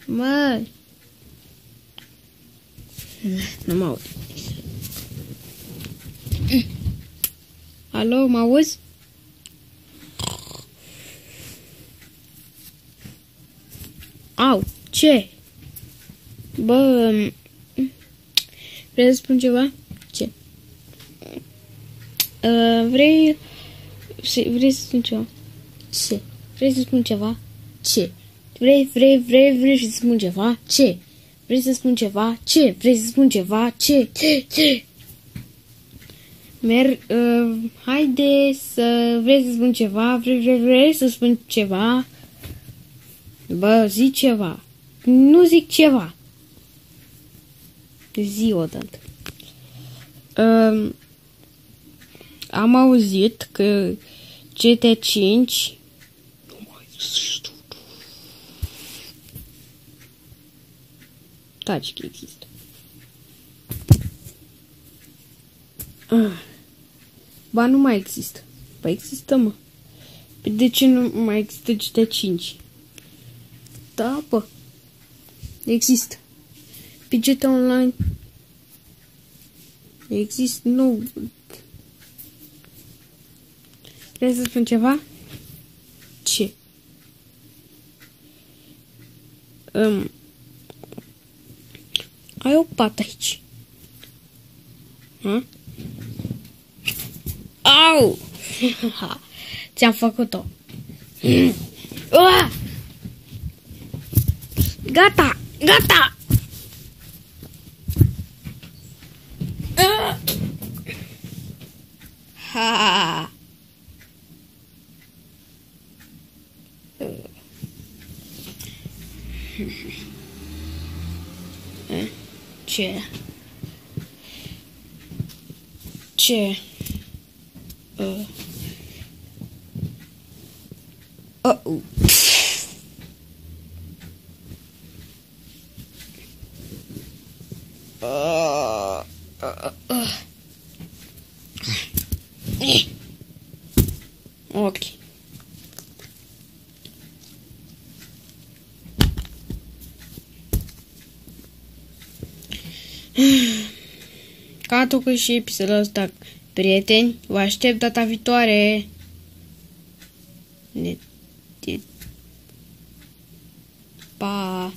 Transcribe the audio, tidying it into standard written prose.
Mă! Nu mă aud. Alo, mă auzi? Au, ce? Bă, vrei să spun ceva? Ce? Vrei să spun ceva? Ce? Vrei să spun ceva? Ce? Vrei să spun ceva? Ce? Vrei să spun ceva? Ce? Vrei să spun ceva? Ce? Haide să vrei să spun ceva? Vrei să spun ceva? Bă, zi ceva. Nu zic ceva. Zi odată. Am auzit că GT5 nu mai există. Taci că există. Ba, nu mai există. Ba, există, mă. Păi de ce nu mai există GT5? Da, bă. Există. Pe GT Online există, nu. Vrei să spun ceva? Ce? Ai o pată aici. Ha? Au! Ți-am făcut-o. Gata! Gata! Ha! Ce? Ce? Ok. Ca tot și episodul ăsta, prieteni, vă aștept data viitoare. Pa!